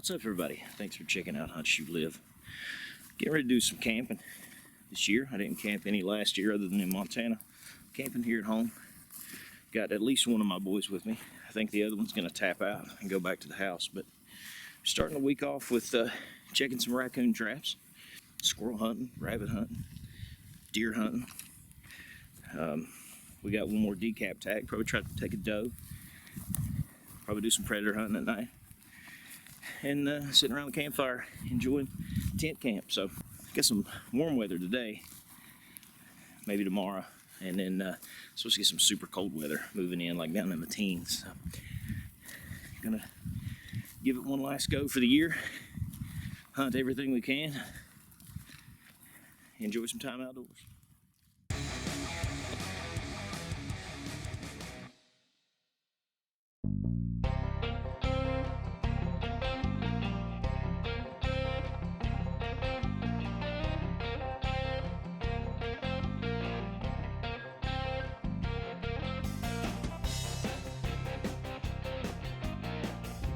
What's up, everybody? Thanks for checking out Hunt Shoot Live. Getting ready to do some camping this year. I didn't camp any last year other than in Montana. Camping here at home. Got at least one of my boys with me. I think the other one's going to tap out and go back to the house. But starting the week off with checking some raccoon traps, squirrel hunting, rabbit hunting, deer hunting. We got one more decap tag. Probably try to take a doe. Probably do some predator hunting at night. And sitting around the campfire enjoying tent camp. So got some warm weather today, maybe tomorrow, and then supposed to get some super cold weather moving in, like down in the teens. So gonna give it one last go for the year, hunt everything we can, enjoy some time outdoors.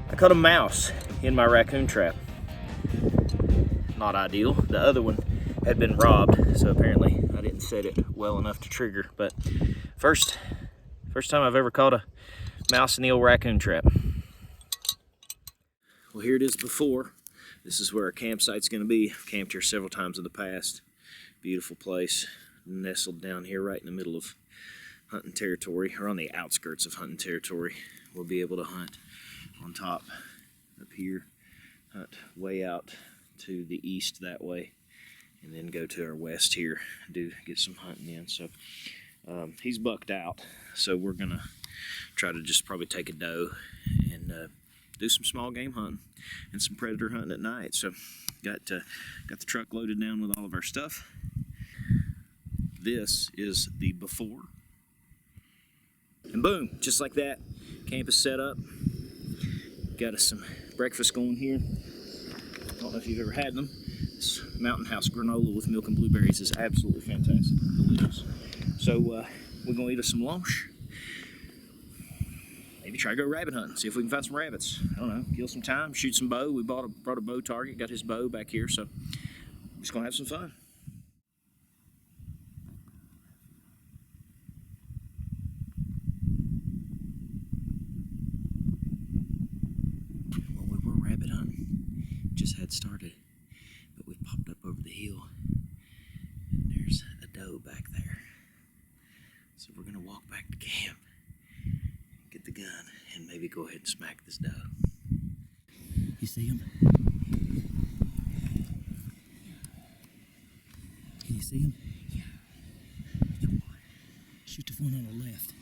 I caught a mouse in my raccoon trap. Not ideal. The other one had been robbed, so apparently I didn't set it well enough to trigger. But first time I've ever caught a mouse in the old raccoon trap. Well, here it is before. This is where our campsite's gonna be. I've camped here several times in the past. Beautiful place, nestled down here right in the middle of hunting territory, or on the outskirts of hunting territory. We'll be able to hunt on top up here, hunt way out to the east that way, and then go to our west here, get some hunting in. So he's bucked out, so we're gonna try to just probably take a doe and do some small game hunting and some predator hunting at night. So got the truck loaded down with all of our stuff. This is the before, and boom, just like that, camp is set up. Got us some breakfast going here. I don't know if you've ever had them. This Mountain House granola with milk and blueberries is absolutely fantastic, delicious. So we're gonna eat us some lunch. Maybe try to go rabbit hunting, see if we can find some rabbits. I don't know, kill some time, shoot some bow. We brought a bow target, got his bow back here, so we're just gonna have some fun. Just had started, but we've popped up over the hill and there's a doe back there. So we're gonna walk back to camp, get the gun, and maybe go ahead and smack this doe. You see him? Can you see him? Yeah. Shoot the one on the left.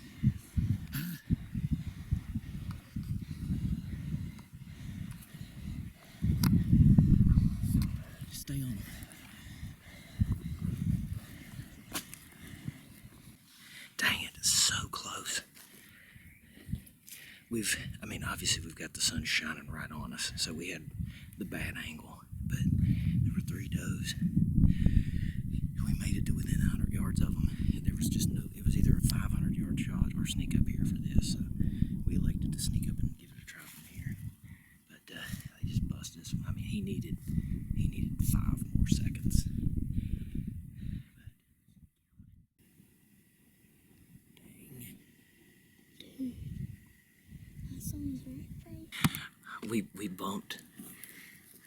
Stay on him. Dang it, it's so close. Obviously we've got the sun shining right on us, so we had the bad angle, but there were 3 does. We made it to within 100 yards of them. There was just it was either a 500-yard shot or sneak up here for this, so we elected to sneak up and give it a try from here. But they just busted us. He needed 5 more seconds. Dang. That sounds right. We bumped.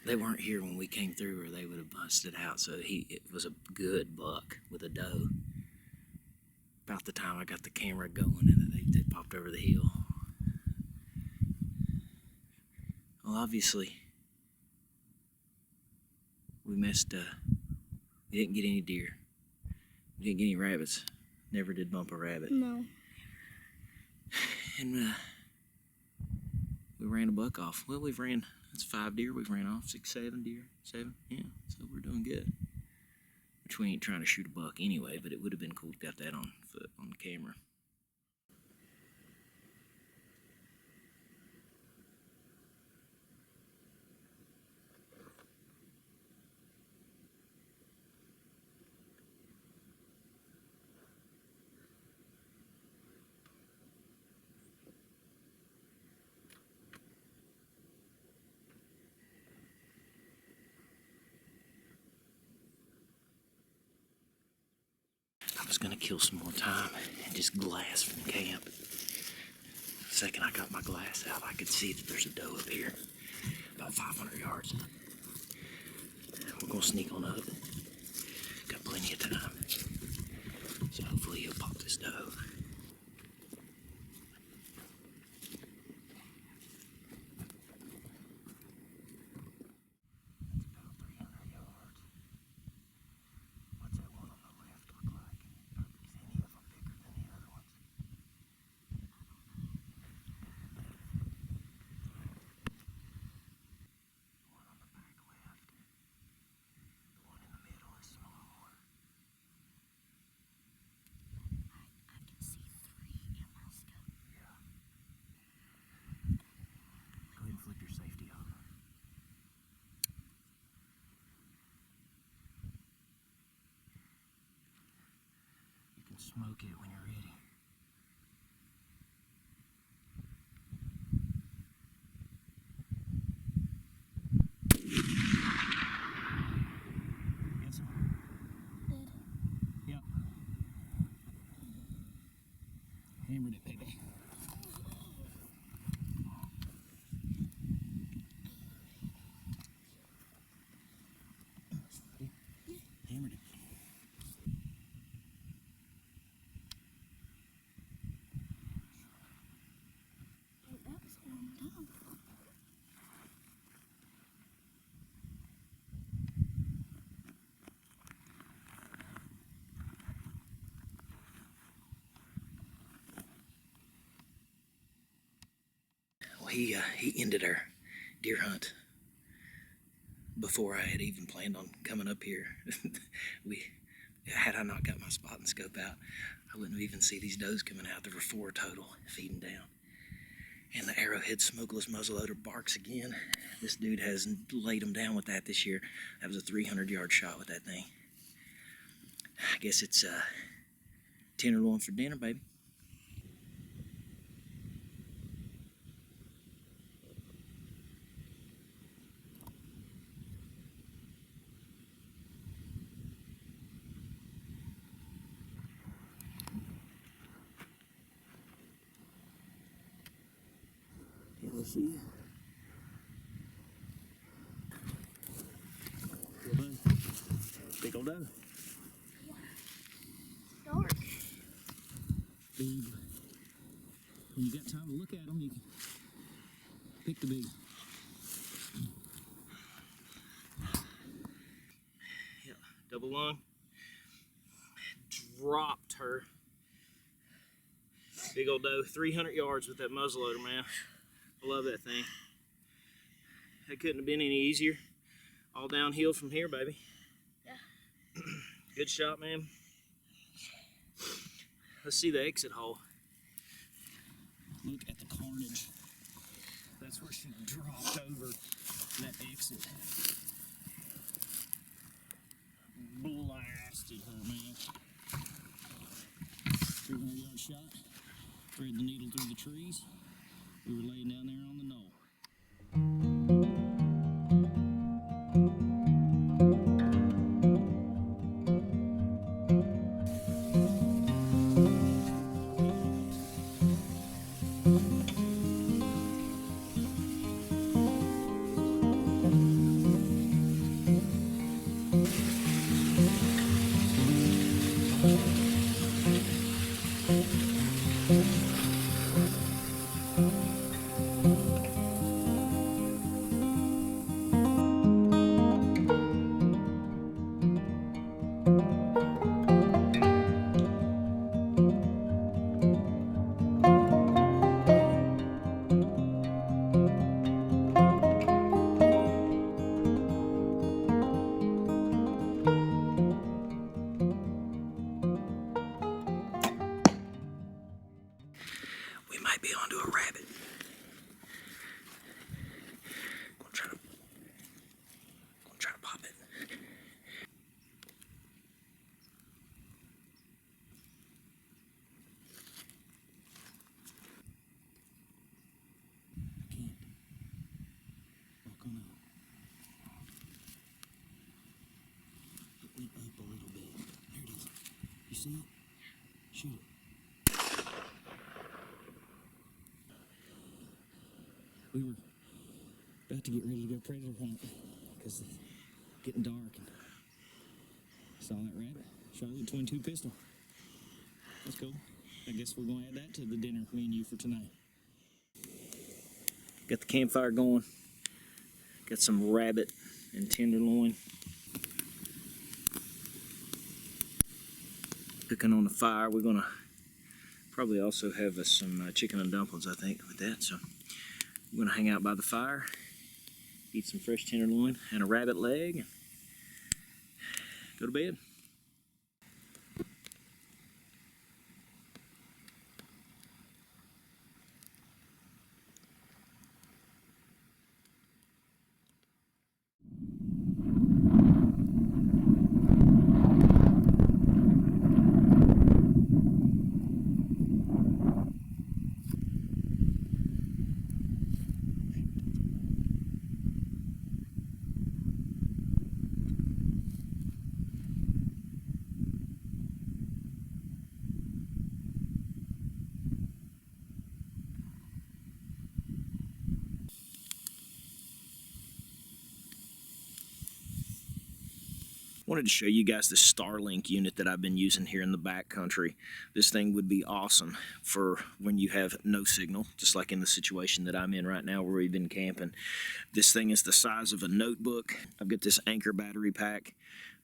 They weren't here when we came through, or they would have busted out. So it was a good buck with a doe. About the time I got the camera going, and they popped over the hill. Well, obviously, we missed. We didn't get any deer. We didn't get any rabbits. Never did bump a rabbit. No. And we ran a buck off. Well, that's 5 deer we've ran off. 6, 7 deer. 7, yeah. So we're doing good. Which we ain't trying to shoot a buck anyway, but it would have been cool to get that on the camera. I was gonna kill some more time and just glass from camp. The second I got my glass out, I could see that there's a doe up here, about 500 yards. We're gonna sneak on up. Got plenty of time. So hopefully he'll pop this doe. Smoke it when you're ready. Get some? Did. Yep. Hammered it, baby. Hammered it. Well, he ended our deer hunt before I had even planned on coming up here. Had I not got my spot and scope out, I wouldn't have even seen these does coming out. There were 4 total feeding down. And the arrowhead smokeless muzzleloader barks again. This dude has laid them down with that this year. That was a 300-yard shot with that thing. I guess it's 10 or 1 for dinner, baby. Let's see. Big old doe. Dark. Big. When you got time to look at them, you can pick the big. Yeah, double lung. Dropped her. Big old doe, 300 yards with that muzzleloader, man. I love that thing. That couldn't have been any easier. All downhill from here, baby. Yeah. Good shot, man. Let's see the exit hole. Look at the carnage. That's where she dropped over that exit. Blasted her, man. 300-yard shot. Thread the needle through the trees. We were laying down there on the knoll. We might be onto a rabbit. Gonna try to pop it. I can't. Walk on up. Put it up a little bit. There it is. You see it? shoot it. We were about to get ready to go predator hunt because it's getting dark and saw that rabbit. Shot it with a .22 pistol. That's cool. I guess we're going to add that to the dinner menu for tonight. Got the campfire going. Got some rabbit and tenderloin cooking on the fire. We're gonna probably also have some chicken and dumplings, I think, with that. So we're gonna hang out by the fire, eat some fresh tenderloin and a rabbit leg, and go to bed. Wanted to show you guys the Starlink unit that I've been using here in the backcountry. This thing would be awesome for when you have no signal, just like in the situation that I'm in right now where we've been camping. This thing is the size of a notebook. I've got this Anker battery pack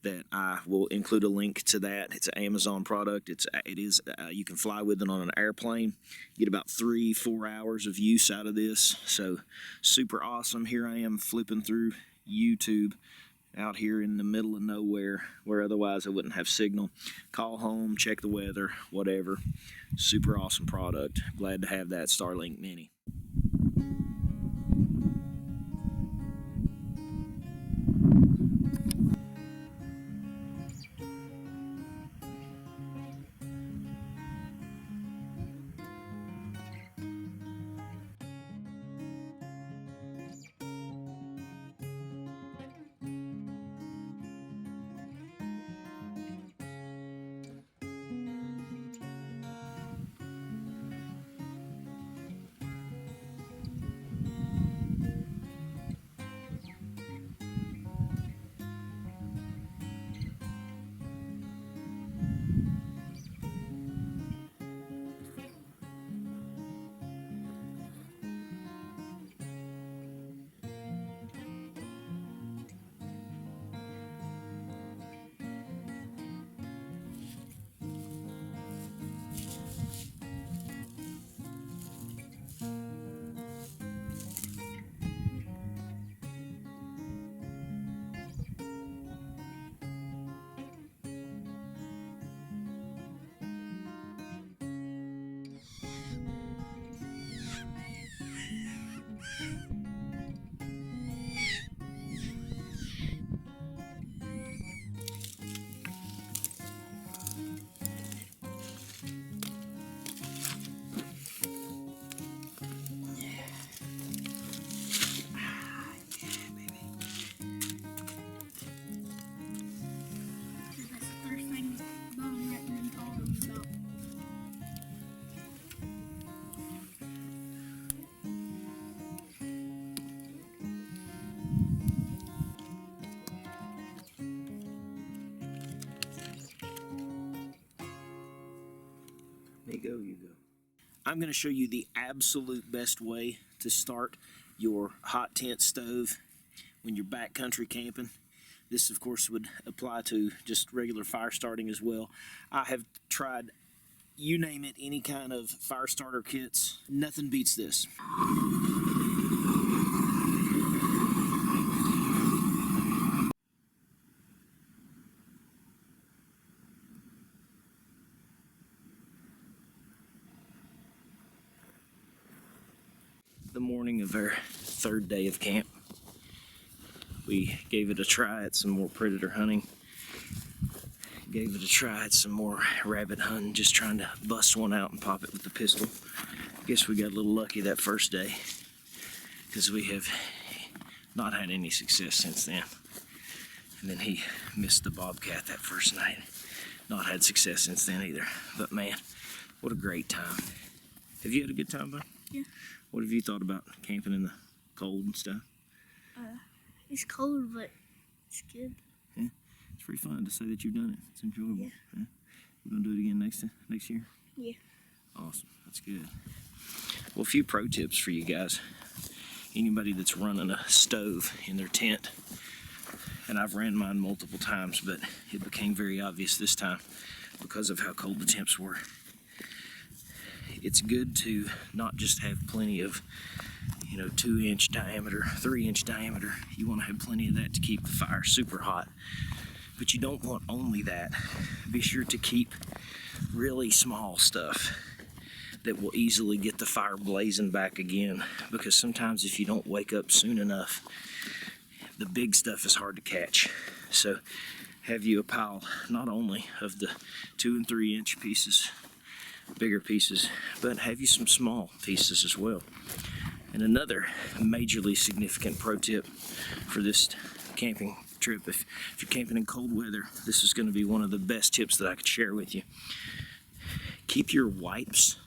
that I will include a link to that. It's an Amazon product. You can fly with it on an airplane. You get about 3-4 hours of use out of this. So super awesome. Here I am flipping through YouTube out here in the middle of nowhere where otherwise I wouldn't have signal. Call home, check the weather, whatever. Super awesome product. Glad to have that Starlink Mini. There you go, you go. I'm going to show you the absolute best way to start your hot tent stove when you're backcountry camping. This, of course, would apply to just regular fire starting as well. I have tried, you name it, any kind of fire starter kits. Nothing beats this. The morning of our third day of camp, we gave it a try at some more predator hunting. Gave it a try at some more rabbit hunting, just trying to bust one out and pop it with the pistol. Guess we got a little lucky that first day, because we have not had any success since then. And then he missed the bobcat that first night. not had success since then either. But man, what a great time. Have you had a good time, bud? Yeah. What have you thought about camping in the cold and stuff? It's cold, but it's good. It's pretty fun to say that you've done it. It's enjoyable. Yeah. We're gonna do it again next year. Yeah. Awesome. That's good. Well, a few pro tips for you guys. Anybody that's running a stove in their tent, and I've ran mine multiple times, but it became very obvious this time because of how cold the temps were. It's good to not just have plenty of 2-inch diameter, 3-inch diameter. You want to have plenty of that to keep the fire super hot. But you don't want only that. Be sure to keep really small stuff that will easily get the fire blazing back again. Because sometimes if you don't wake up soon enough, the big stuff is hard to catch. So have you a pile not only of the 2 and 3-inch pieces, bigger pieces, but have you some small pieces as well. And another majorly significant pro tip for this camping trip, if you're camping in cold weather, this is going to be one of the best tips that I could share with you. Keep your wipes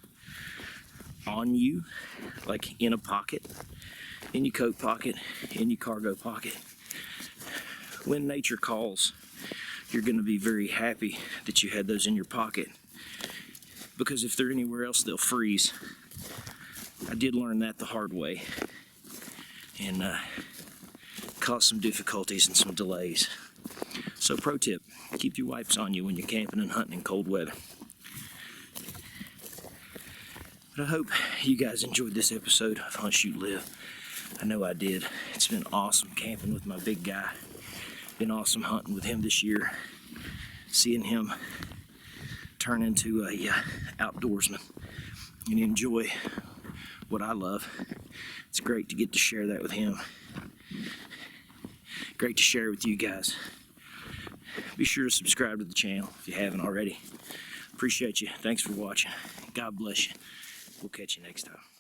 on you, like in a pocket, in your coat pocket, in your cargo pocket. When nature calls, you're going to be very happy that you had those in your pocket, because if they're anywhere else, they'll freeze. I did learn that the hard way, and caused some difficulties and some delays. So pro tip, keep your wipes on you when you're camping and hunting in cold weather. But I hope you guys enjoyed this episode of Hunt, Shoot, Live. I know I did. It's been awesome camping with my big guy. Been awesome hunting with him this year. Seeing him turn into a outdoorsman and enjoy what I love. It's great to get to share that with him. Great to share with you guys. Be sure to subscribe to the channel if you haven't already. Appreciate you. Thanks for watching. God bless you. We'll catch you next time.